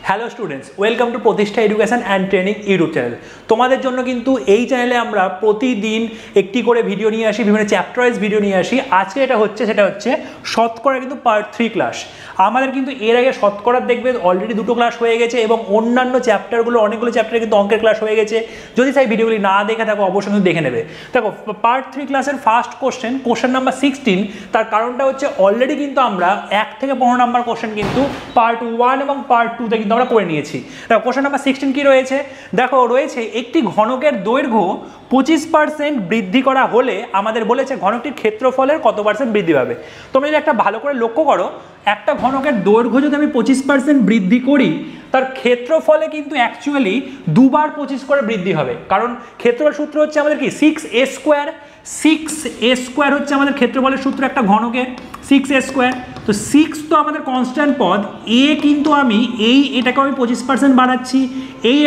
Hello students, welcome to প্রতিষ্ঠা education and training YouTube channel. তোমাদের জন্য কিন্তু এই চ্যানেলে আমরা প্রতিদিন একটি করে ভিডিও নিয়ে আসি, বিভিন্ন চ্যাপ্টার ওয়াইজ ভিডিও নিয়ে আসি। আজকে সেটা হচ্ছে শতকরা কিন্তু পার্ট 3 ক্লাস। আমাদের কিন্তু এর আগে শতকরার দেখবে অলরেডি 2টো ক্লাস হয়ে গেছে এবং অন্যান্য চ্যাপ্টারগুলো অনেকগুলো চ্যাপ্টারে কিন্তু অঙ্কের ক্লাস হয়ে গেছে। যদি সেই ভিডিওগুলি না দেখে থাকো অবশ্যই কিন্তু দেখে নেবে। দেখো, পার্ট 3 ক্লাসের ফার্স্ট কোশ্চেন নাম্বার 16। তার কারণটা হচ্ছে অলরেডি কিন্তু আমরা 1 থেকে 15 নাম্বার কোশ্চেন কিন্তু পার্ট 1 এবং পার্ট 2 তে কিন্তু আমরা করে নিয়েছি। দেখো, কোশ্চেন নাম্বার 16 কি রয়েছে? দেখো, রয়েছে একটি ঘনকের দৈর্ঘ্য 25% বৃদ্ধি করা হলে আমাদের বলেছে ঘনকটির ক্ষেত্রফলের কত % বৃদ্ধি পাবে। তোমরা যদি একটা ভালো করে লক্ষ্য করো, একটা ঘনকের দৈর্ঘ্য যদি আমি 25% বৃদ্ধি করি, তার ক্ষেত্রফলে কিন্তু অ্যাকচুয়ালি 2 বার 25 করে বৃদ্ধি হবে। কারণ ক্ষেত্রফল সূত্র হচ্ছে আমাদের কি 6a স্কোয়ার। 6a স্কোয়ার হচ্ছে আমাদের ক্ষেত্রফলের সূত্র একটা ঘনকের, 6a স্কোয়ার। তো 6 তো আমাদের কনস্ট্যান্ট পদ, a কিন্তু আমি এটাকে আমি 25% বাড়াচ্ছি,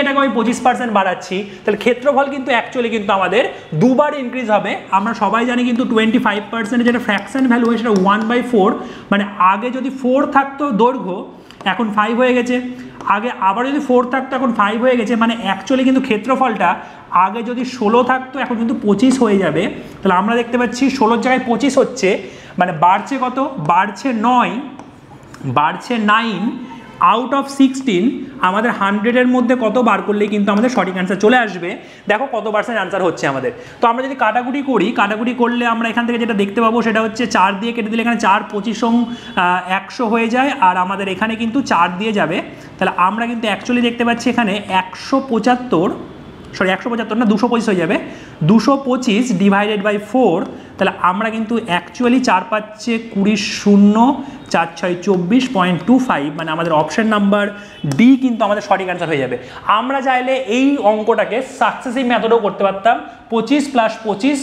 এটাকে আমি 25% বাড়াচ্ছি, তাহলে ক্ষেত্রফল কিন্তু অ্যাকচুয়ালি কিন্তু আমাদের 2 বার ইনক্রিজ হবে। আমরা সবাই জানি কিন্তু 25% যেটা ফ্র্যাকশন ভ্যালু হয় সেটা 1/4, মানে আগে যদি 4 থাকতো দৈর্ঘ্য, এখন 5 হয়ে গেছে। আগে আবার যদি 4 থাকতো, এখন 5 হয়ে গেছে, মানে অ্যাকচুয়ালি কিন্তু ক্ষেত্রফলটা আগে যদি 16 থাকতো এখন কিন্তু 25 হয়ে যাবে। তাহলে আমরা দেখতে পাচ্ছি 16 জায়গায় 25 হচ্ছে, মানে বাড়ছে কত? বাড়ছে 9, বাড়ছে 9 আউট অফ 16। আমাদের 100-এর মধ্যে কত বার করলেই কিন্তু আমাদের সঠিক অ্যান্সার চলে আসবে। দেখো কত % অ্যান্সার হচ্ছে আমাদের। তো আমরা যদি কাটাকুটি করি, কাটাকুটি করলে আমরা এখান থেকে যেটা দেখতে পাবো সেটা হচ্ছে 4 দিয়ে কেটে দিলে এখানে 4 25 100 হয়ে যায়, আর আমাদের এখানে কিন্তু 4 দিয়ে যাবে। তাহলে আমরা কিন্তু অ্যাকচুয়ালি দেখতে পাচ্ছি এখানে 175 না 225 হয়ে যাবে। 225 ডিভাইডেড বাই 4, তাহলে আমরা কিন্তু অ্যাকচুয়ালি 4 5 20 0 4 6 24.25, মানে আমাদের অপশন নাম্বার ডি কিন্তু আমাদের সঠিক অ্যান্সার হয়ে যাবে। আমরা চাইলে এই অঙ্কটাকে সাকসেসিভ মেথডেও করতে পারতাম। 25 + 25,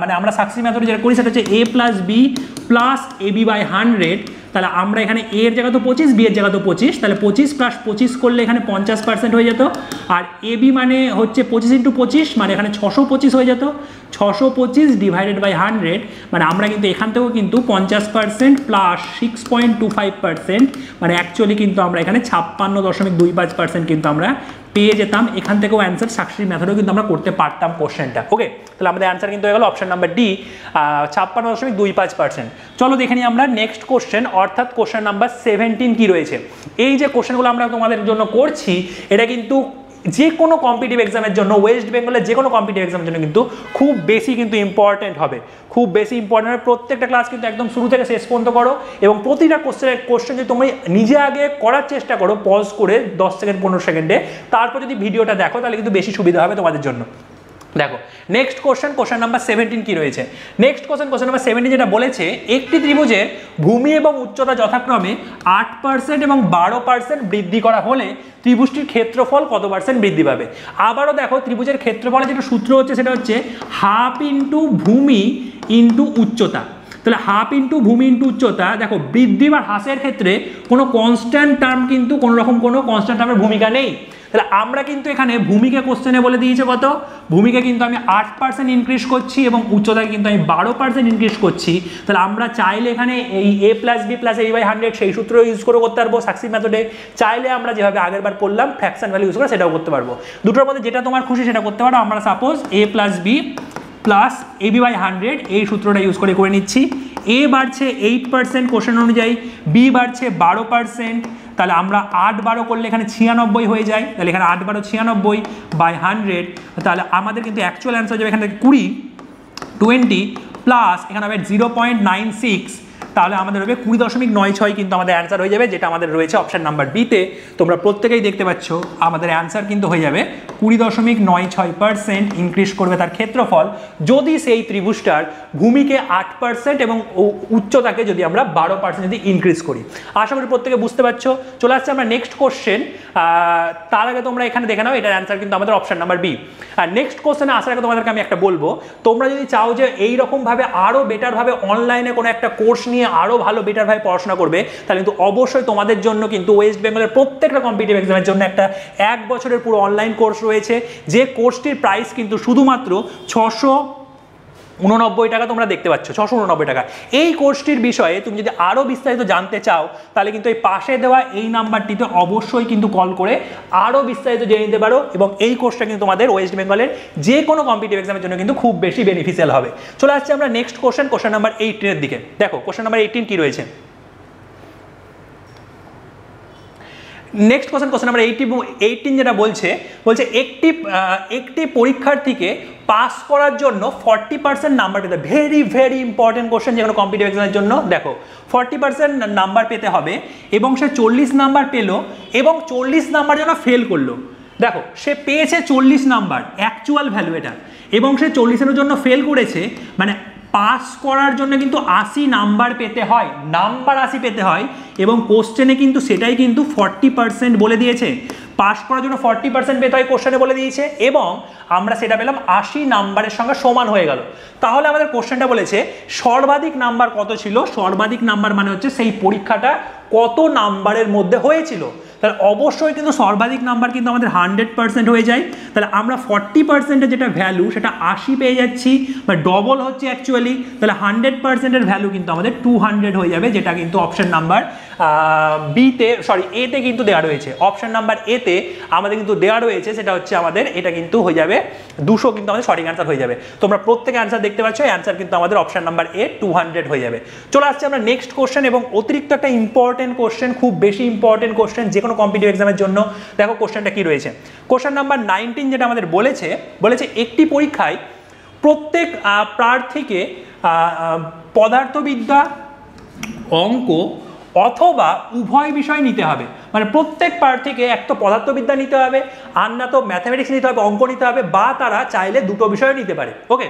মানে আমরা সাকসেসিভ মেথডে যেটা করি সেটা হচ্ছে a + b + ab/100। তাহলে আমরা এখানে a এর জায়গা তো 25, b এর জায়গা তো 25, তাহলে 25 + 25 করলে এখানে 50% হয়ে যেত। আর ab মানে হচ্ছে 25 × 25, মানে এখানে 625 হয়ে যেত। 625 ডিভাইডেড বাই 100, মানে আমরা কিন্তু এখান থেকেও কিন্তু 50% + 6.25%, মানে অ্যাকচুয়ালি কিন্তু আমরা এখানে 56.25% কিন্তু আমরা পেয়ে যেতাম। এখান থেকেও অ্যান্সার সাকসেসিভ মেথডেও কিন্তু আমরা করতে পারতাম কোশ্চেনটা। ওকে, তাহলে আমাদের অ্যান্সার কিন্তু হয়ে গেল অপশন নাম্বার ডি, 56.25%। চলো দেখে নিই আমরা নেক্সট কোশ্চেন, অর্থাৎ কোশ্চেন নাম্বার 17 কি রয়েছে। এই যে কোশ্চেনগুলো আমরা তোমাদের জন্য করছি, এটা কিন্তু যে কোনো কম্পিটিটিভ এক্সামের জন্য, ওয়েস্ট বেঙ্গলের যে কোনো কম্পিটিটিভ এক্সামের জন্য কিন্তু খুব বেশি কিন্তু ইম্পর্টেন্ট হবে, খুব বেশি ইম্পর্টেন্ট হবে। প্রত্যেকটা ক্লাস কিন্তু একদম শুরু থেকে শেষ পর্যন্ত করো, এবং প্রতিটা কোশ্চেন যদি তুমি নিজে আগে করার চেষ্টা করো পজ করে 10 সেকেন্ড 15 সেকেন্ডে, তারপর যদি ভিডিওটা দেখো তাহলে কিন্তু বেশি সুবিধা হবে তোমাদের জন্য। দেখো নেক্সট কোশ্চেন নাম্বার 17 কি রয়েছে। নেক্সট কোশ্চেন নাম্বার 17 যেটা বলেছে, একটি ত্রিভুজের ভূমি এবং উচ্চতা যথাক্রমে 8% এবং 12% বৃদ্ধি করা হলে ত্রিভুজটির ক্ষেত্রফল কত % বৃদ্ধি পাবে। আবারও দেখো, ত্রিভুজের ক্ষেত্রফলের যেটা সূত্র হচ্ছে সেটা হচ্ছে ½ × ভূমি × উচ্চতা। তাহলে ½ × ভূমি × উচ্চতা। দেখো, বৃদ্ধি বা হ্রাসের ক্ষেত্রে কোনো কনস্ট্যান্ট টার্ম কিন্তু কোনো রকম কোনো কনস্ট্যান্ট টার্মের ভূমিকা নেই। তাহলে আমরা কিন্তু এখানে ভূমিকে কোশ্চেনে বলে দিয়েছে কত, ভূমিকে কিন্তু আমি 8% ইনক্রিজ করছি এবং উচ্চতাকে কিন্তু আমি 12% ইনক্রিজ করছি। তাহলে আমরা চাইলে এখানে এই a + b + ab/100 সেই সূত্র ইউজ করে করতে পারবো সাকসেসিভ মেথডে। চাইলে আমরা যেভাবে আগের বার করলাম ফ্র্যাকশন ভ্যালু ইউজ করে সেটাও করতে পারবো। দুটোর মধ্যে যেটা তোমার খুশি সেটা করতে পারো। আমরা সাপোজ a + b + ab/100 এই সূত্রটা ইউজ করে নিচ্ছি। a বাড়ছে 8% কোশ্চেন অনুযায়ী, b বাড়ছে 12%। তাহলে আমরা 8 করলে এখানে 96 হয়ে যায়। তাহলে এখানে 8 × 96/100, তাহলে আমাদের কিন্তু অ্যাকচুয়াল অ্যান্সার যাবে এখান থেকে 20 প্লাস এখানে হবে 0.96, তাহলে আমাদের হবে 20.96 কিন্তু আমাদের অ্যান্সার হয়ে যাবে, যেটা আমাদের রয়েছে অপশন নাম্বার বিতে। তোমরা প্রত্যেকেই দেখতে পাচ্ছ আমাদের অ্যান্সার কিন্তু হয়ে যাবে 20.96% ইনক্রিজ করবে তার ক্ষেত্রফল, যদি সেই ত্রিভুজটার ভূমিকে 8% এবং উচ্চতাকে যদি আমরা 12% যদি ইনক্রিজ করি। আশা করি প্রত্যেকে বুঝতে পারছো। চলে আসছে আমরা নেক্সট কোশ্চেন। তার আগে তোমরা এখানে দেখে নাও, এটার অ্যান্সার কিন্তু আমাদের অপশন নাম্বার বি। আর নেক্সট কোশ্চেনে আসার আগে তোমাদেরকে আমি একটা বলবো, তোমরা যদি চাও যে এইরকমভাবে আরও বেটারভাবে অনলাইনে কোনো একটা কোর্স নিয়ে আরও ভালো বেটারভাবে পড়াশোনা করবে, তাহলে কিন্তু অবশ্যই তোমাদের জন্য কিন্তু ওয়েস্ট বেঙ্গলের প্রত্যেকটা কম্পিটিটিভ এক্সামের জন্য একটা 1 বছরের পুরো অনলাইন কোর্স রয়েছে, যে কোর্সটির প্রাইস কিন্তু শুধুমাত্র 89 টাকা তোমরা দেখতে পাচ্ছ, 689 টাকা। এই কোর্সটির বিষয়ে তুমি যদি আরও বিস্তারিত জানতে চাও তাহলে কিন্তু এই পাশে দেওয়া এই নাম্বারটিতে অবশ্যই কিন্তু কল করে আরও বিস্তারিত জেনে নিতে পারো, এবং এই কোর্সটা কিন্তু তোমাদের ওয়েস্ট বেঙ্গলের যে কোনো কম্পিটিটিভ এক্সামের জন্য কিন্তু খুব বেশি বেনিফিশিয়াল হবে। চলে আসছে আমরা নেক্সট কোশ্চেন নাম্বার 18 এর দিকে। দেখো কোশ্চেন নাম্বার 18 কি রয়েছে। নেক্সট কোশ্চেন নাম্বার 18 যেটা বলছে একটি পরীক্ষার্থীকে পাস করার জন্য 40% নাম্বার পেতে, ভেরি ভেরি ইম্পর্টেন্ট কোশ্চেন যে কোনো কম্পিটিটিভ এক্সামের জন্য। দেখো 40% নাম্বার পেতে হবে এবং সে 40 নাম্বার পেল এবং 40 নাম্বার যেন ফেল করলো। দেখো সে পেয়েছে 40 নাম্বার অ্যাকচুয়াল ভ্যালু এটা, এবং সে 40-এর জন্য ফেল করেছে, মানে পাস করার জন্য কিন্তু 80 নাম্বার পেতে হয়, নাম্বার 80 পেতে হয়, এবং কোশ্চেনে কিন্তু সেটাই কিন্তু 40% বলে দিয়েছে। পাস করার জন্য 40% পেতে হয় কোশ্চেনে বলে দিয়েছে, এবং আমরা সেটা পেলাম 80 নাম্বারের সঙ্গে সমান হয়ে গেল। তাহলে আমাদের কোশ্চেনটা বলেছে সর্বাধিক নাম্বার কত ছিল। সর্বাধিক নাম্বার মানে হচ্ছে সেই পরীক্ষাটা কত নাম্বারের মধ্যে হয়েছিল। তাহলে অবশ্যই কিন্তু সর্বাধিক নাম্বার কিন্তু আমাদের 100% হয়ে যায়। তাহলে আমরা 40%-এর যেটা ভ্যালু সেটা 80 পেয়ে যাচ্ছি, বা ডবল হচ্ছে অ্যাকচুয়ালি। তাহলে 100%-এর ভ্যালু কিন্তু আমাদের 200 হয়ে যাবে, যেটা কিন্তু অপশন নাম্বার এতে কিন্তু দেওয়া রয়েছে। অপশন নাম্বার এতে আমাদের কিন্তু দেওয়া রয়েছে, সেটা হচ্ছে আমাদের এটা কিন্তু হয়ে যাবে 200, কিন্তু আমাদের সঠিক অ্যান্সার হয়ে যাবে। তোমরা প্রত্যেকে অ্যান্সার দেখতে পাচ্ছ, অ্যান্সার কিন্তু আমাদের অপশন নাম্বার এ 200 হয়ে যাবে। চলে আসছে আমরা নেক্সট কোশ্চেন, এবং অতিরিক্ত একটা ইম্পর্টেন্ট কোশ্চেন, খুব বেশি ইম্পর্টেন্ট কোশ্চেন যে কোনো কম্পিটিটিভ এক্সামের জন্য। দেখো কোশ্চেনটা কি রয়েছে। কোশ্চেন নাম্বার 19 যেটা আমাদের বলেছে একটি পরীক্ষায় প্রত্যেক প্রার্থীকে পদার্থবিদ্যা, অঙ্ক অথবা উভয় বিষয় নিতে হবে। মানে প্রত্যেক প্রার্থীকে এক তো পদার্থবিদ্যা নিতে হবে, আর না তো ম্যাথামেটিক্স নিতে হবে, অঙ্ক নিতে হবে, বা তারা চাইলে দুটো বিষয় নিতে পারে। ওকে,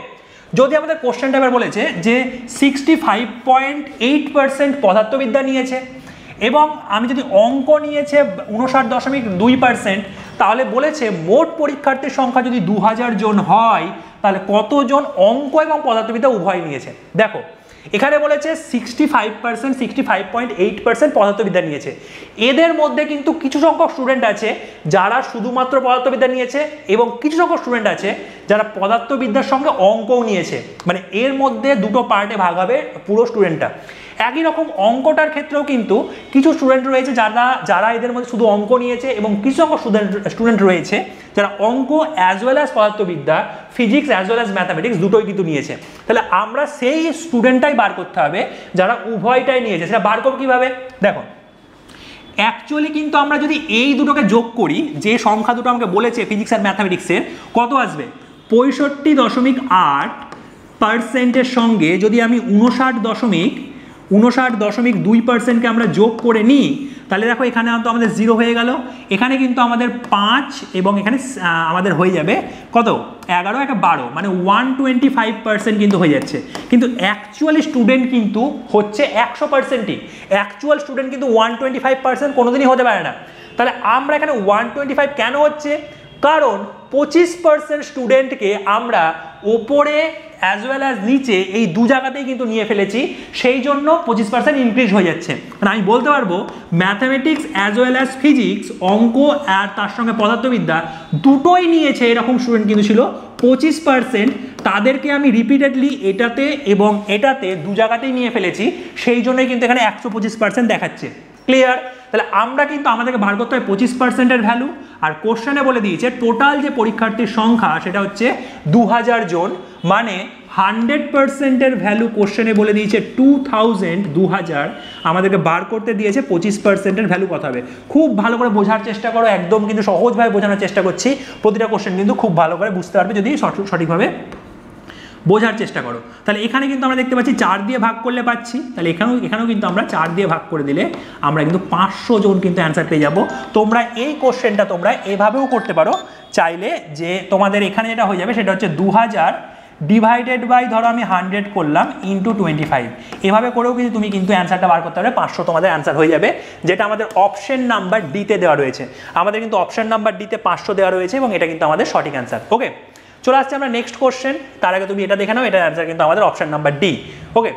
যদি আমাদের কোশ্চেনটা এবার বলেছে যে 65.8% পদার্থবিদ্যা নিয়েছে, এবং আমি যদি অঙ্ক নিয়েছে 59.2%, তাহলে বলেছে মোট পরীক্ষার্থীর সংখ্যা যদি 2000 জন হয় তাহলে কতজন অঙ্ক এবং পদার্থবিদ্যা উভয় নিয়েছে। দেখো এখানে বলেছে 65.8% পদার্থবিদ্যা নিয়েছে। এদের মধ্যে কিন্তু কিছু সংখ্যক স্টুডেন্ট আছে যারা শুধুমাত্র পদার্থবিদ্যা নিয়েছে, এবং কিছু সংখ্যক স্টুডেন্ট আছে যারা পদার্থবিদ্যার সঙ্গে অঙ্কও নিয়েছে। মানে এর মধ্যে দুটো পার্টে ভাগ হবে পুরো স্টুডেন্টটা। একই রকম অঙ্কটার ক্ষেত্রেও কিন্তু কিছু স্টুডেন্ট রয়েছে যারা এদের মধ্যে শুধু অঙ্ক নিয়েছে, এবং কিছু সংখ্যক স্টুডেন্ট রয়েছে যারা অঙ্ক অ্যাজ ওয়েল অ্যাজ পদার্থবিদ্যা, physics as well as mathematics দুটোই কিন্তু নিয়েছে। তাহলে আমরা সেই স্টুডেন্টটাই বার করতে হবে যারা উভয়টাই নিয়েছে। সেটা বার করবো কীভাবে? দেখো অ্যাকচুয়ালি কিন্তু আমরা যদি এই দুটোকে যোগ করি, যে সংখ্যা দুটো আমাকে বলেছে ফিজিক্স আর ম্যাথামেটিক্সের, কত আসবে? 65.8%-এর সঙ্গে যদি আমি 59.2%-কে আমরা যোগ করে নিই, তাহলে দেখো এখানে তো আমাদের 0 হয়ে গেল, এখানে কিন্তু আমাদের 5, এবং এখানে আমাদের হয়ে যাবে কত? 11 একটা 12, মানে 125% কিন্তু হয়ে যাচ্ছে। কিন্তু অ্যাকচুয়ালি স্টুডেন্ট কিন্তু হচ্ছে 100%ই। অ্যাকচুয়াল স্টুডেন্ট কিন্তু 125% কোনোদিনই হতে পারে না। তাহলে আমরা এখানে 125 কেন হচ্ছে? কারণ 25% স্টুডেন্টকে আমরা ওপরে অ্যাজ ওয়েল অ্যাজ নিচে এই দু জায়গাতেই কিন্তু নিয়ে ফেলেছি, সেই জন্য 25% ইনক্রিজ হয়ে যাচ্ছে। মানে আমি বলতে পারবো mathematics as well as physics, অঙ্ক আর তার সঙ্গে পদার্থবিদ্যা দুটোই নিয়েছে এরকম স্টুডেন্ট কিন্তু ছিল 25%। তাদেরকে আমি রিপিটেডলি এটাতে এবং এটাতে দু জায়গাতেই নিয়ে ফেলেছি, সেই জন্যই কিন্তু এখানে 125% দেখাচ্ছে। ক্লিয়ার? তাহলে আমরা কিন্তু আমাদেরকে বার করতে হয় 25%-এর ভ্যালু, আর কোশ্চেনে বলে দিয়েছে টোটাল যে পরীক্ষার্থীর সংখ্যা সেটা হচ্ছে 2000 জন, মানে 100%-এর ভ্যালু কোশ্চেনে বলে দিয়েছে 2000, আমাদেরকে বার করতে দিয়েছে 25%-এর ভ্যালু কত হবে। খুব ভালো করে বোঝার চেষ্টা করো, একদম কিন্তু সহজভাবে বোঝানোর চেষ্টা করছি। প্রতিটা কোশ্চেন কিন্তু খুব ভালো করে বুঝতে পারবে যদি সঠিকভাবে বোঝার চেষ্টা করো। তাহলে এখানে কিন্তু আমরা দেখতে পাচ্ছি 4 দিয়ে ভাগ করলে পাচ্ছি, তাহলে এখানেও কিন্তু আমরা 4 দিয়ে ভাগ করে দিলে আমরা কিন্তু 500 জন কিন্তু অ্যান্সার পেয়ে যাব। তোমরা এই কোশ্চেনটা তোমরা এভাবেও করতে পারো চাইলে, যে তোমাদের এখানে যেটা হয়ে যাবে সেটা হচ্ছে 2000 ডিভাইডেড বাই ধরো আমি 100 করলাম ইন্টু 25, এভাবে করেও কিন্তু তুমি কিন্তু অ্যান্সারটা বার করতে পারবে। 500 তোমাদের অ্যান্সার হয়ে যাবে, যেটা আমাদের অপশন নাম্বার ডিতে দেওয়া রয়েছে। আমাদের কিন্তু অপশন নাম্বার ডিতে 500 দেওয়া রয়েছে, এবং এটা কিন্তু আমাদের সঠিক অ্যান্সার। ওকে, চলে আসছে আমরা নেক্সট কোশ্চেন। তার আগে তুমি এটা দেখে নাও, এটার অ্যান্সার কিন্তু আমাদের অপশন নাম্বার ডি। ওকে,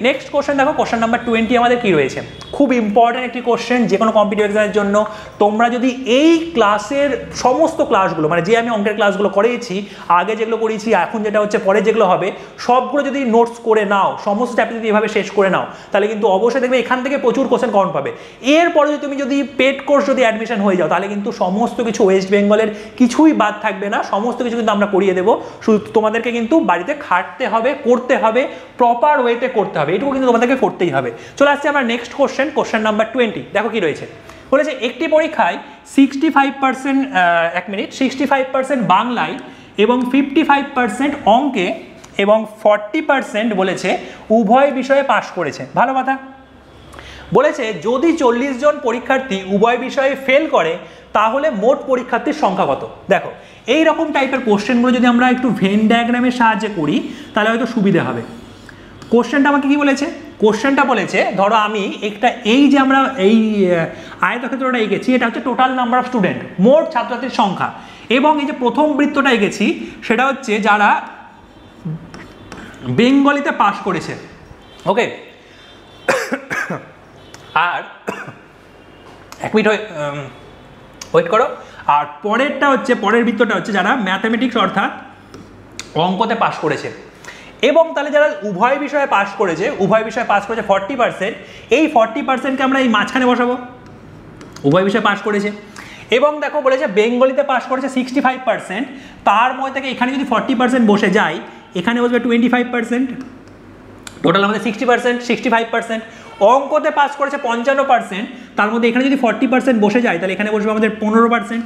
নেক্সট কোশ্চেন দেখো, কোশ্চেন নাম্বার 20 আমাদের কি রয়েছে, খুব ইম্পর্টেন্ট একটি কোশ্চেন যে কোনো কম্পিটিটিভ এক্সামের জন্য। তোমরা যদি এই ক্লাসের সমস্ত ক্লাসগুলো, মানে যে আমি অঙ্কের ক্লাসগুলো করিয়েছি, আগে যেগুলো করিয়েছি, এখন যেটা হচ্ছে পরে যেগুলো হবে, সবগুলো যদি নোটস করে নাও, সমস্ত চ্যাপ্টার যদি এভাবে শেষ করে নাও, তাহলে কিন্তু অবশ্যই দেখবে এখান থেকে প্রচুর কোশ্চেন কমন পাবে। এরপরে যদি তুমি যদি পেড কোর্স যদি অ্যাডমিশন হয়ে যাও, তাহলে কিন্তু সমস্ত কিছু ওয়েস্ট বেঙ্গলের কিছুই বাদ থাকবে না, সমস্ত কিছু কিন্তু আমরা করিয়ে দেবো। শুধু তোমাদেরকে কিন্তু বাড়িতে খাটতে হবে, করতে হবে, প্রপার ওয়েতে করতে হবে, এটুকু কিন্তু তোমাদেরকে করতেই হবে। চলে আসছে আমরা নেক্সট কোশ্চেন, কোশ্চেন নাম্বার 20। দেখো কি রয়েছে, বলেছে একটি পরীক্ষায় 65%, 65% বাংলায় এবং 55% অঙ্কে এবং 40% বলেছে উভয় বিষয়ে পাশ করেছে। ভালো কথা। বলেছে যদি 40 জন পরীক্ষার্থী উভয় বিষয়ে ফেল করে তাহলে মোট পরীক্ষার্থীর সংখ্যা কত। দেখো এই রকম টাইপের কোশ্চেনগুলো যদি আমরা একটু ভেন ডায়াগ্রামের সাহায্যে করি তাহলে হয়তো সুবিধা হবে। কোশ্চেনটা আমাকে কি বলেছে, কোশ্চেনটা বলেছে ধরো আমি একটা এই যে আমরা এই আয়তক্ষেত্রটা এঁকেছি, এটা হচ্ছে টোটাল নাম্বার অফ স্টুডেন্ট, মোট ছাত্রছাত্রীর সংখ্যা, এবং এই যে প্রথম বৃত্তটা এঁকেছি সেটা হচ্ছে যারা বেঙ্গলিতে পাশ করেছে। ওকে, আর এক মিনিট ওয়েট করো। আর পরেরটা হচ্ছে, পরের বৃত্তটা হচ্ছে যারা ম্যাথামেটিক্স অর্থাৎ অঙ্কতে পাশ করেছে। এবং তাহলে যারা উভয় বিষয়ে পাশ করেছে, উভয় বিষয়ে পাশ করেছে 40%, এই 40%কে আমরা এই মাঝখানে বসাবো, উভয় বিষয়ে পাশ করেছে। এবং দেখো বলেছে বেঙ্গলিতে পাশ করেছে 65%, তার মধ্যে থেকে এখানে যদি 40% বসে যায়, এখানে বসবে 25%, টোটাল আমাদের 60%, 65%। অঙ্কতে পাস করেছে 55%, তার মধ্যে এখানে যদি 40% বসে যায় তাহলে এখানে বসবে আমাদের 15%।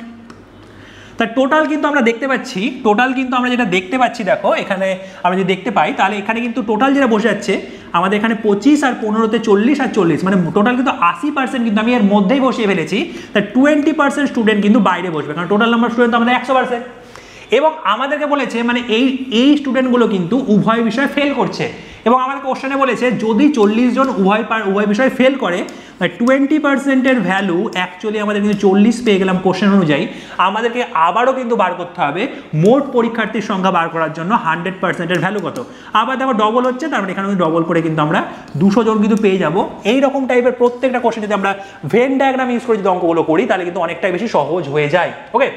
তা টোটাল কিন্তু আমরা দেখতে পাচ্ছি, টোটাল কিন্তু আমরা যেটা দেখতে পাচ্ছি, দেখো এখানে আমরা যদি দেখতে পাই তাহলে এখানে কিন্তু টোটাল যেটা বসে যাচ্ছে আমাদের এখানে 25 আর 15তে 40 আর 40, মানে টোটাল কিন্তু 80% কিন্তু আমি এর মধ্যেই বসিয়ে ফেলেছি। তা 20% স্টুডেন্ট কিন্তু বাইরে বসবে, কারণ টোটাল নাম্বার স্টুডেন্ট আমাদের 100%। এবং আমাদেরকে বলেছে মানে এই স্টুডেন্টগুলো কিন্তু উভয় বিষয়ে ফেল করছে, এবং আমাদের কোশ্চেনে বলেছে যদি 40 জন উভয় বিষয়ে ফেল করে, 20%-এর ভ্যালু অ্যাকচুয়ালি আমাদের কিন্তু 40 পেয়ে গেলাম কোশ্চেন অনুযায়ী। আমাদেরকে আবারও কিন্তু বার করতে হবে মোট পরীক্ষার্থীর সংখ্যা বার করার জন্য 100%-এর ভ্যালু কত। আবার দেখো ডবল হচ্ছে, তার মানে এখানে ডবল করে কিন্তু আমরা 200 জন কিন্তু পেয়ে যাব। এইরকম টাইপের প্রত্যেকটা কোশ্চেন যদি আমরা ভেন ডায়াগ্রাম ইউজ করে যদি অঙ্কগুলো করি তাহলে কিন্তু অনেকটাই বেশি সহজ হয়ে যায়। ওকে,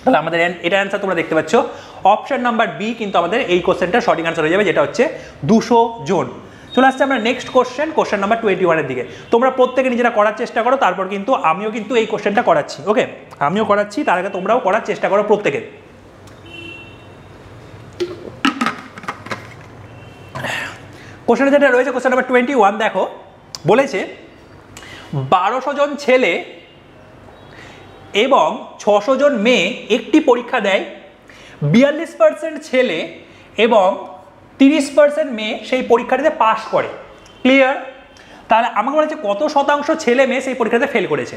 তাহলে আমাদের এটা অ্যান্সার তোমরা দেখতে পাচ্ছ, অপশন নাম্বার বি কিন্তু আমাদের এই কোশ্চেনটা সঠিক অ্যান্সার হয়ে যাবে, যেটা হচ্ছে 200 জন। চলে আসছে আমরা নেক্সট কোশ্চেন, কোশ্চেন নাম্বার 21-এর দিকে। তোমরা প্রত্যেকে নিজেরা করার চেষ্টা করো, তারপর কিন্তু আমিও কিন্তু এই কোশ্চেনটা করাচ্ছি। ওকে, আমিও করাচ্ছি, তার আগে তোমরাও করার চেষ্টা করো প্রত্যেকে। কোশ্চেন যেটা রয়েছে কোশ্চেন নাম্বার 21, দেখো বলেছে 1200 জন ছেলে এবং 600 জন মেয়ে একটি পরীক্ষা দেয়, 42% ছেলে এবং 30% মেয়ে সেই পরীক্ষাটিতে পাশ করে। ক্লিয়ার? তাহলে আমাকে বলেছে কত শতাংশ ছেলে মেয়ে সেই পরীক্ষাতে ফেল করেছে।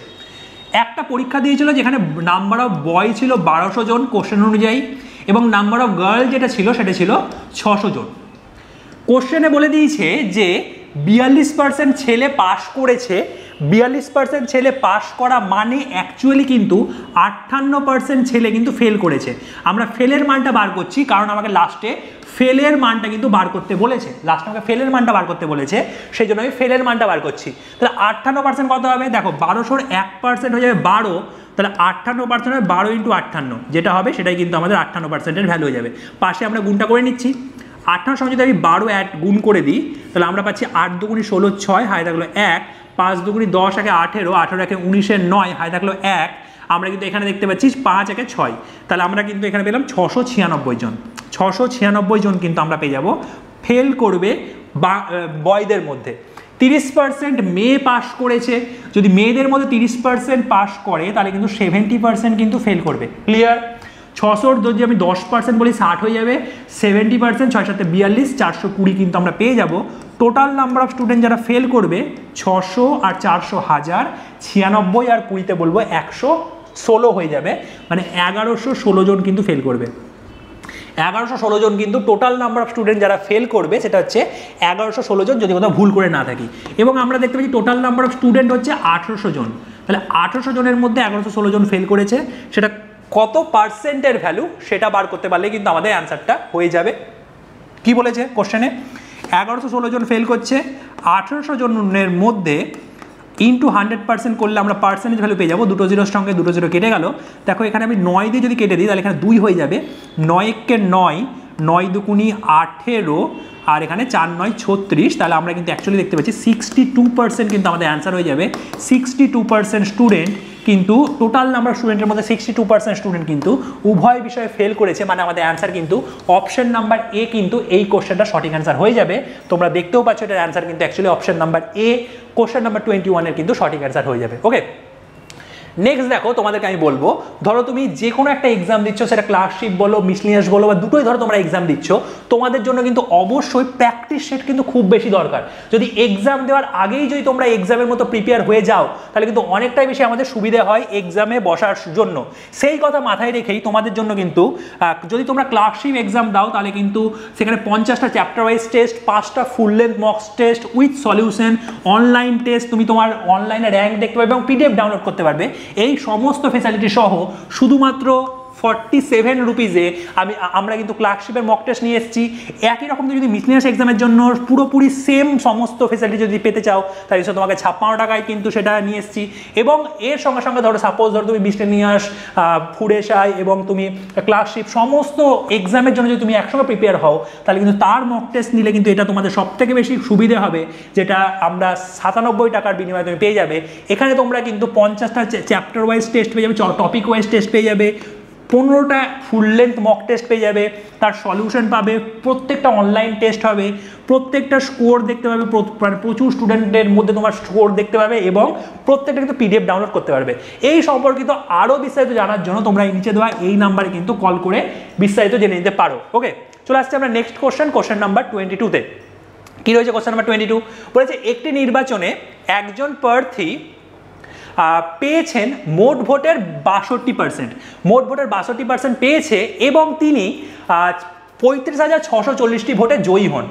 একটা পরীক্ষা দিয়েছিল যেখানে নাম্বার অফ বয় ছিল 1200 জন কোশ্চেন অনুযায়ী, এবং নাম্বার অফ গার্ল যেটা ছিল সেটা ছিল 600 জন। কোশ্চেনে বলে দিয়েছে যে 42% ছেলে পাশ করেছে, 42% ছেলে পাশ করা মানে অ্যাকচুয়ালি কিন্তু 58% ছেলে কিন্তু ফেল করেছে। আমরা ফেলের মানটা বার করছি কারণ আমাকে লাস্টে ফেলের মানটা কিন্তু বার করতে বলেছে, লাস্টে আমাকে ফেলের মানটা বার করতে বলেছে, সেই জন্য আমি ফেলের মানটা বার করছি। তাহলে 58% কত হবে, দেখো 1200-র 1% হয়ে যাবে 12, তাহলে 58% হবে 12 × 58, যেটা হবে সেটাই কিন্তু আমাদের 58%-এর ভ্যালু হয়ে যাবে। পাশে আমরা গুণটা করে নিচ্ছি, 58 সঙ্গে যদি আমি 12 গুণ করে দিই তাহলে আমরা পাচ্ছি 8 দুগুণি 16, 6 হাই থাকলো 1, 5 দুগুণি 10 একে 18, 18 একে 19, 9 হাই থাকলো 1। আমরা কিন্তু এখানে দেখতে পাচ্ছি 5 একে 6, তাহলে আমরা কিন্তু এখানে পেলাম 696 জন। 696 জন কিন্তু আমরা পেয়ে যাব ফেল করবে বয়দের মধ্যে। 30% মেয়ে পাস করেছে, যদি মেয়েদের মধ্যে 30% পাস করে তাহলে কিন্তু 70% কিন্তু ফেল করবে। ক্লিয়ার? 600 যদি আমি 10% বলি 60 হয়ে যাবে, 70% 6 7 42, 420 কিন্তু আমরা পেয়ে যাব। টোটাল নাম্বার অফ স্টুডেন্ট যারা ফেল করবে 600 আর 400 হাজার, 96 আর 20তে বলবো 116 হয়ে যাবে, মানে 1116 জন কিন্তু ফেল করবে। 1116 জন কিন্তু টোটাল নাম্বার অফ স্টুডেন্ট যারা ফেল করবে সেটা হচ্ছে 1116 জন, যদি কোথাও ভুল করে না থাকি। এবং আমরা দেখতে পাচ্ছি টোটাল নাম্বার অফ স্টুডেন্ট হচ্ছে 1800 জন, তাহলে 1800 জনের মধ্যে 1116 জন ফেল করেছে, সেটা কত পার্সেন্টের ভ্যালু সেটা বার করতে পারলে কিন্তু আমাদের অ্যান্সারটা হয়ে যাবে। কি বলেছে কোশ্চেনে, 1116 জন ফেল করছে, 1800 জনের মধ্যে ইন্টু 100% করলে আমরা পার্সেন্টেজ ভ্যালু পেয়ে যাবো, দুটো জিরোর সঙ্গে দুটো জিরো কেটে গেল। দেখো এখানে আমি 9 দিয়ে যদি কেটে দিই তাহলে এখানে 2 হয়ে যাবে, 9 কে 9, 9 দুগুণি 18, আর এখানে 4 9 36, তাহলে আমরা কিন্তু অ্যাকচুয়ালি দেখতে পাচ্ছি 62% কিন্তু আমাদের অ্যান্সার হয়ে যাবে। 62% স্টুডেন্ট কিন্তু, টোটাল নাম্বার স্টুডেন্টের মধ্যে 62% স্টুডেন্ট কিন্তু উভয় বিষয়ে ফেল করেছে, মানে আমাদের অ্যান্সার কিন্তু অপশন নাম্বার এ কিন্তু এই কোশ্চেনটা সঠিক অ্যান্সার হয়ে যাবে। তোমরা দেখতেও পাচ্ছ এটার অ্যান্সার কিন্তু actually option number A, question number 21 কিন্তু সঠিক অ্যান্সার হয়ে যাবে। ওকে, নেক্সট দেখো তোমাদেরকে আমি বলবো, ধরো তুমি যে কোনো একটা এক্সাম দিচ্ছ, সেটা ক্লাসশিপ বলো, মিসলিনিয়াস বলো, বা দুটোই ধরো তোমরা এক্সাম দিচ্ছ, তোমাদের জন্য কিন্তু অবশ্যই প্র্যাকটিস সেট কিন্তু খুব বেশি দরকার। যদি এক্সাম দেওয়ার আগেই যদি তোমরা এক্সামের মতো প্রিপেয়ার হয়ে যাও তাহলে কিন্তু অনেকটাই বেশি আমাদের সুবিধা হয় এক্সামে বসার জন্য। সেই কথা মাথায় রেখেই তোমাদের জন্য কিন্তু যদি তোমরা ক্লাসশিপ এক্সাম দাও তাহলে কিন্তু সেখানে 50টা চ্যাপ্টার ওয়াইজ টেস্ট, 5টা full length mock test with solution, online test, তুমি তোমার অনলাইনে র্যাঙ্ক দেখতে পারবে এবং পিডিএফ ডাউনলোড করতে পারবে। এই সমস্ত ফেসিলিটি সহ শুধুমাত্র 47 রুপিজে আমরা কিন্তু ক্লাসশিপের মক টেস্ট নিয়ে এসেছি। একই রকম যদি মিসলিনিয়াস এক্সামের জন্য পুরোপুরি সেম সমস্ত ফেসিলিটি যদি পেতে চাও তাহলে তোমাকে 56 টাকায় কিন্তু সেটা নিয়ে এসেছি। এবং এর সঙ্গে সঙ্গে ধরো সাপোজ ধরো তুমি মিসলিনিয়াস, ফুড এসআই এবং তুমি ক্লাসশিপ সমস্ত এক্সামের জন্য যদি তুমি একসঙ্গে প্রিপেয়ার হও তাহলে কিন্তু তার মক টেস্ট নিলে কিন্তু এটা তোমাদের সবথেকে বেশি সুবিধে হবে, যেটা আমরা 97 টাকার বিনিময়ে তুমি পেয়ে যাবে। এখানে তোমরা কিন্তু 50টা চ্যাপ্টার ওয়াইজ টেস্ট পেয়ে যাবে, টপিক ওয়াইজ টেস্ট পেয়ে যাবে, 15টা ফুল লেন্থ মক টেস্ট পেয়ে যাবে, তার সলিউশন পাবে, প্রত্যেকটা অনলাইন টেস্ট হবে, প্রত্যেকটা স্কোর দেখতে পাবে, প্রচুর স্টুডেন্টের মধ্যে তোমার স্কোর দেখতে পাবে এবং প্রত্যেকটা কিন্তু পিডিএফ ডাউনলোড করতে পারবে। এই সম্পর্কিত আরও বিস্তারিত জানার জন্য তোমরা এই নিচে দেওয়া এই নাম্বারে কিন্তু কল করে বিস্তারিত জেনে নিতে পারো। ওকে, চলে আসছে আমরা নেক্সট কোশ্চেন নাম্বার 22-তে। কী রয়েছে কোশ্চেন নাম্বার 22? বলেছে একটি নির্বাচনে একজন প্রার্থী পেয়েছেন মোট ভোটের 62%, মোট ভোটের 62% পেয়েছে এবং তিনি 35,640টি ভোটে জয়ী হন।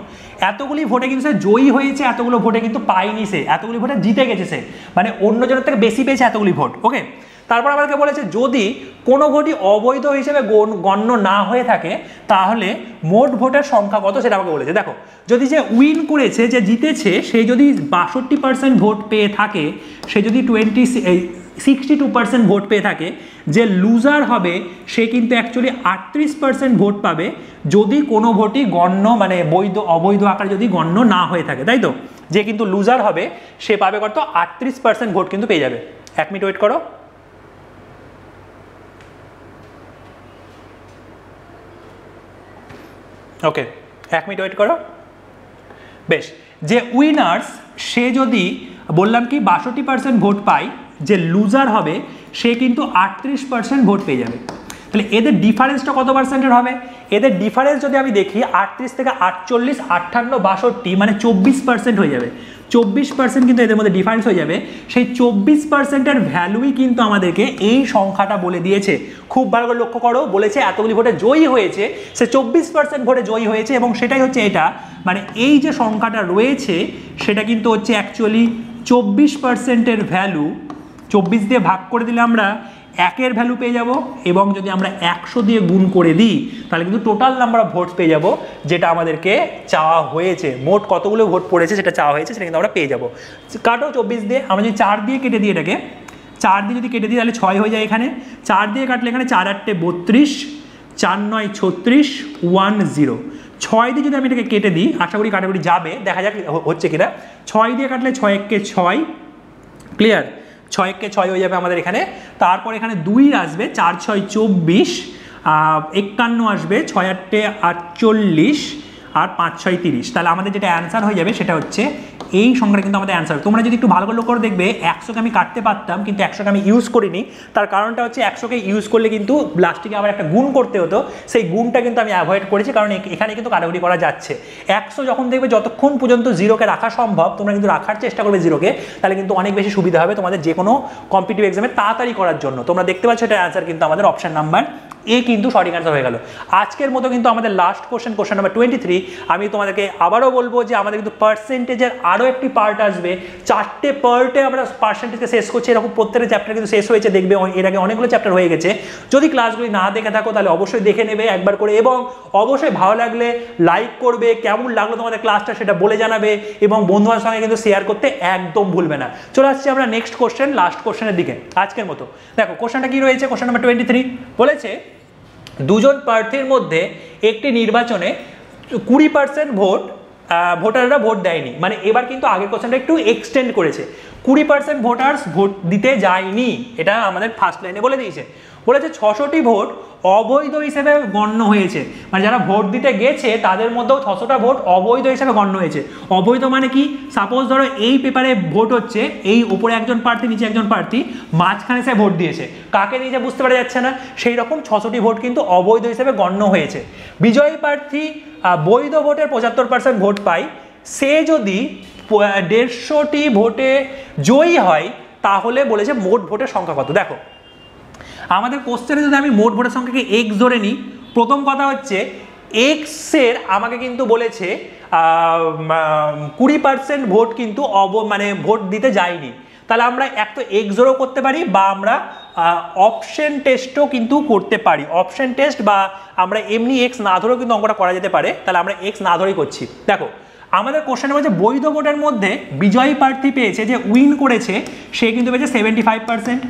এতগুলি ভোটে কিন্তু সে জয়ী হয়েছে, এতগুলো ভোটে কিন্তু পায়নি, সে এতগুলি ভোটে জিতে গেছে, সে মানে অন্যজনের থেকে বেশি পেয়েছে এতগুলি ভোট। ওকে, তারপর আমাদেরকে বলেছে যদি কোনো ভোটই অবৈধ হিসেবে গণ্য না হয়ে থাকে তাহলে মোট ভোটের সংখ্যা কত সেটা আমাকে বলেছে। দেখো, যদি যে উইন করেছে, যে জিতেছে, সে যদি 62% ভোট পেয়ে থাকে, সে যদি 62% ভোট পেয়ে থাকে, যে লুজার হবে সে কিন্তু অ্যাকচুয়ালি 38% ভোট পাবে যদি কোনো ভোটই গণ্য মানে অবৈধ আকারে যদি গণ্য না হয়ে থাকে, তাই তো? যে কিন্তু লুজার হবে সে পাবে কত? 38% ভোট কিন্তু পেয়ে যাবে। 1 মিনিট ওয়েট করো। ওকে, 1 মিনিট ওয়েট করো। বেশ, যে উইনার্স সে যদি বললাম কি 62% ভোট পায়, যে লুজার হবে সে কিন্তু 38% ভোট পেয়ে যাবে। তাহলে এদের ডিফারেন্সটা কত পার্সেন্টের হবে? এদের ডিফারেন্স যদি আমি দেখি 38 থেকে 48, 58, 62 মানে 24% হয়ে যাবে। 24% কিন্তু এদের মধ্যে ডিফারেন্স হয়ে যাবে। সেই 24%-এর ভ্যালুই কিন্তু আমাদেরকে এই সংখ্যাটা বলে দিয়েছে। খুব ভালো করে লক্ষ্য করো, বলেছে এতগুলি ভোটে জয়ী হয়েছে, সে 24% ভোটে জয়ী হয়েছে এবং সেটাই হচ্ছে এটা, মানে এই যে সংখ্যাটা রয়েছে সেটা কিন্তু হচ্ছে অ্যাকচুয়ালি 24%-এর ভ্যালু। 24 দিয়ে ভাগ করে দিলে আমরা 1-এর ভ্যালু পেয়ে যাব এবং যদি আমরা 100 দিয়ে গুণ করে দিই তাহলে কিন্তু টোটাল নাম্বার অফ ভোটস পেয়ে যাব, যেটা আমাদেরকে চাওয়া হয়েছে। মোট কতগুলো ভোট পড়েছে সেটা চাওয়া হয়েছে, সেটা কিন্তু আমরা পেয়ে যাব। কাটো 24 দিয়ে, আমরা যদি 4 দিয়ে কেটে দিই, এটাকে 4 দিয়ে যদি কেটে দিই তাহলে 6 হয়ে যায় এখানে। 4 দিয়ে কাটলে এখানে 4 8 32, 4 9 36, 1 0। 6 দিয়ে যদি আমি এটাকে কেটে দিই, আশা করি কাটাকুটি যাবে, দেখা যাক হচ্ছে কিনা। 6 দিয়ে কাটলে 6 1 কে 6, ক্লিয়ার? 6 1 কে 6 হয়ে যাবে আমাদের এখানে। তারপর এখানে 2 আসবে, 4 6 24, 51 আসবে, 6 8 48 আর 5 6 30। তাহলে আমাদের যেটা অ্যান্সার হয়ে যাবে সেটা হচ্ছে এই সংখ্যাটা কিন্তু আমাদের অ্যান্সার। তোমরা যদি একটু ভালো করে লক্ষ্য করে দেখবে 100কে আমি কাটতে পারতাম কিন্তু 100কে আমি ইউজ করিনি। তার কারণটা হচ্ছে 100কে ইউজ করলে কিন্তু লাস্টে আবার একটা গুণ করতে হতো, সেই গুণটা কিন্তু আমি অ্যাভয়েড করেছি, কারণ এখানে কিন্তু কাটাকুটি করা যাচ্ছে। 100 যখন দেখবে যতক্ষণ পর্যন্ত 0কে রাখা সম্ভব তোমরা কিন্তু রাখার চেষ্টা করবে 0কে, তাহলে কিন্তু অনেক বেশি সুবিধা হবে তোমাদের যে কোনো কম্পিটিটিভ এক্সামে তাড়াতাড়ি করার জন্য। তোমরা দেখতে পাচ্ছ এটার অ্যান্সার কিন্তু আমাদের অপশন নাম্বার এ কিন্তু সঠিক অ্যান্সার হয়ে গেল। আজকের মতো কিন্তু আমাদের লাস্ট কোশ্চেন নাম্বার 23। আমি তোমাদেরকে আবারও বলবো যে আমাদের কিন্তু পার্সেন্টেজের আরও একটি পার্ট আসবে, 4টে পার্টে আমরা পার্সেন্টেজকে শেষ করছি, এরকম প্রত্যেকটা চ্যাপ্টার কিন্তু শেষ হয়েছে, দেখবে এর আগে অনেকগুলো চ্যাপ্টার হয়ে গেছে। যদি ক্লাসগুলি না দেখে থাকো তাহলে অবশ্যই দেখে নেবে একবার করে, এবং অবশ্যই ভালো লাগলে লাইক করবে, কেমন লাগলো তোমাদের ক্লাসটা সেটা বলে জানাবে, এবং বন্ধুদের সঙ্গে কিন্তু শেয়ার করতে একদম ভুলবে না। চলে আসছি আমরা নেক্সট কোশ্চেন, লাস্ট কোশ্চেনের দিকে আজকের মতো। দেখো কোশ্চেনটা কি রয়েছে, কোশ্চেন নাম্বার 23 বলেছে দুজন প্রার্থীর মধ্যে একটি নির্বাচনে 20% ভোটাররা ভোট দেয়নি। মানে এবার কিন্তু আগের কোশ্চেনটা একটু এক্সটেন্ড করেছে, 20% ভোটার্স ভোট দিতে যায়নি, এটা আমাদের ফার্স্ট লাইনে বলে দিয়েছে। বলেছে 600টি ভোট অবৈধ হিসেবে গণ্য হয়েছে, মানে যারা ভোট দিতে গেছে তাদের মধ্যেও 600টা ভোট অবৈধ হিসেবে গণ্য হয়েছে। অবৈধ মানে কি, সাপোজ ধরো এই পেপারে ভোট হচ্ছে, এই উপরে একজন প্রার্থী নিচে একজন প্রার্থী, মাঝখানে সে ভোট দিয়েছে, কাকে দিয়েছে বুঝতে পারা যাচ্ছে না, সেই রকম 600টি ভোট কিন্তু অবৈধ হিসেবে গণ্য হয়েছে। বিজয়ী প্রার্থী বৈধ ভোটের 75% ভোট পায়, সে যদি 150টি ভোটে জয়ী হয় তাহলে বলেছে মোট ভোটের সংখ্যা কত। দেখো আমাদের কোশ্চেনে যদি আমি মোট ভোটের সংখ্যাকে এক্স ধরে নিই, প্রথম কথা হচ্ছে এক্সের আমাকে কিন্তু বলেছে 20% ভোট কিন্তু মানে ভোট দিতে যায়নি, তাহলে আমরা এক তো এক্স ধরেও করতে পারি, বা আমরা অপশন টেস্টও কিন্তু করতে পারি। অপশন টেস্ট বা আমরা এমনি এক্স না ধরেও কিন্তু অঙ্কটা করা যেতে পারে, তাহলে আমরা এক্স না ধরেই করছি। দেখো আমাদের কোশ্চেনে বলছে বৈধ ভোটের মধ্যে বিজয়ী প্রার্থী পেয়েছে, যে উইন করেছে সে কিন্তু পেয়েছে 75%।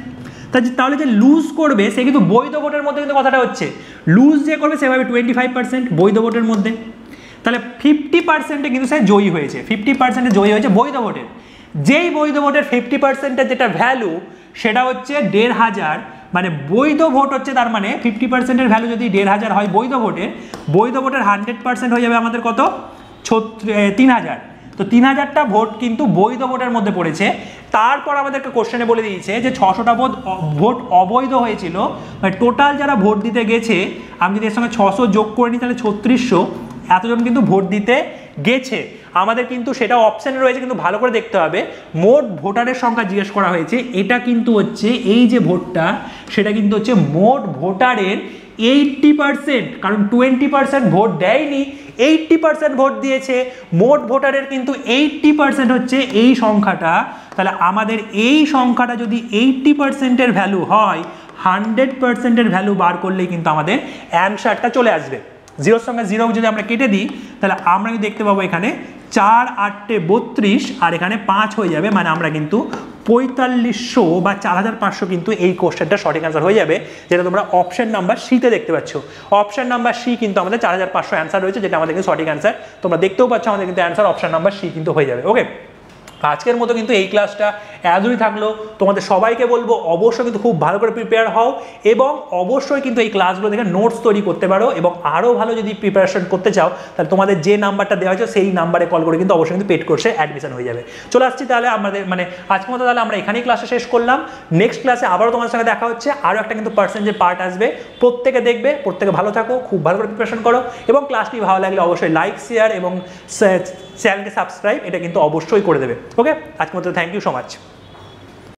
তাহলে যে লুজ করবে সে কিন্তু বৈধ ভোটের মধ্যে কিন্তু কথাটা হচ্ছে, লুজ যে করবে সে পাবে 25% বৈধ ভোটের মধ্যে, তাহলে 50%-এ কিন্তু সে জয়ী হয়েছে, 50%-এ জয়ী হয়েছে বৈধ ভোটের। যেই বৈধ ভোটের 50%-এর যেটা ভ্যালু সেটা হচ্ছে 1500, মানে বৈধ ভোট হচ্ছে, তার মানে 50%-এর ভ্যালু যদি 1500 হয় বৈধ ভোটের 100% হয়ে যাবে আমাদের কত, 3000। তো 3000টা ভোট কিন্তু বৈধ ভোটের মধ্যে পড়েছে। তারপর আমাদেরকে কোশ্চেনে বলে দিয়েছে যে 600টা ভোট অবৈধ হয়েছিল, মানে টোটাল যারা ভোট দিতে গেছে, আমি যদি এর সঙ্গে 600 যোগ করে নিই তাহলে 3600, এতজন কিন্তু ভোট দিতে গেছে। আমাদের কিন্তু সেটা অপশানে রয়েছে, কিন্তু ভালো করে দেখতে হবে। মোট ভোটারের সংখ্যা জিজ্ঞেস করা হয়েছে, এটা কিন্তু হচ্ছে এই যে ভোটটা, সেটা কিন্তু হচ্ছে মোট ভোটারের 80%, কারণ 20% ভোট দেয়নি, 80% ভোট দিয়েছে। মোট ভোটারের কিন্তু 80% হচ্ছে এই সংখ্যাটা। তাহলে আমাদের এই সংখ্যাটা যদি 80%-এর ভ্যালু হয়, 100%-এর ভ্যালু বার করলেই কিন্তু আমাদের অ্যানসারটা চলে আসবে। 0-র সঙ্গে 0 যদি আমরা কেটে দিই তাহলে আমরা দেখতে পাবো এখানে 4 8 32 আর এখানে 5 হয়ে যাবে, মানে আমরা কিন্তু 4500 বা 4500 কিন্তু এই কোশ্চেনটা সঠিক অ্যান্সার হয়ে যাবে, যেটা তোমরা অপশন নাম্বার সিতে দেখতে পাচ্ছ। অপশন নাম্বার সি কিন্তু আমাদের 4500 অ্যান্সার রয়েছে, যেটা আমাদের কিন্তু সঠিক অ্যান্সার। তোমরা দেখতেও পাচ্ছ আমাদের কিন্তু অ্যান্সার অপশন নাম্বার সি কিন্তু হয়ে যাবে। ওকে, আজকের মতো কিন্তু এই ক্লাসটা এতই থাকলো। তোমাদের সবাইকে বলবো অবশ্যই কিন্তু খুব ভালো করে প্রিপেয়ার হও, এবং অবশ্যই কিন্তু এই ক্লাসগুলো থেকে নোটস তৈরি করতে পারো, এবং আরও ভালো যদি প্রিপারেশন করতে চাও তাহলে তোমাদের যে নাম্বারটা দেওয়া হয়েছে সেই নাম্বারে কল করে কিন্তু অবশ্যই কিন্তু পেড কোর্সে অ্যাডমিশন হয়ে যাবে। চলে আসছি তাহলে আমাদের মানে আজকের মতো তাহলে আমরা এখানেই ক্লাসটা শেষ করলাম। নেক্সট ক্লাসে আবারও তোমাদের সঙ্গে দেখা হচ্ছে, আরও একটা কিন্তু পার্সেন্টেজের পার্ট আসবে। প্রত্যেকে দেখবে, প্রত্যেকে ভালো থাকো, খুব ভালো করে প্রিপারেশন করো, এবং ক্লাসটি ভালো লাগলে অবশ্যই লাইক শেয়ার এবং চ্যানেলকে সাবস্ক্রাইব এটা কিন্তু অবশ্যই করে দেবে। ওকে, আজকের মতো থ্যাংক ইউ সো মাচ।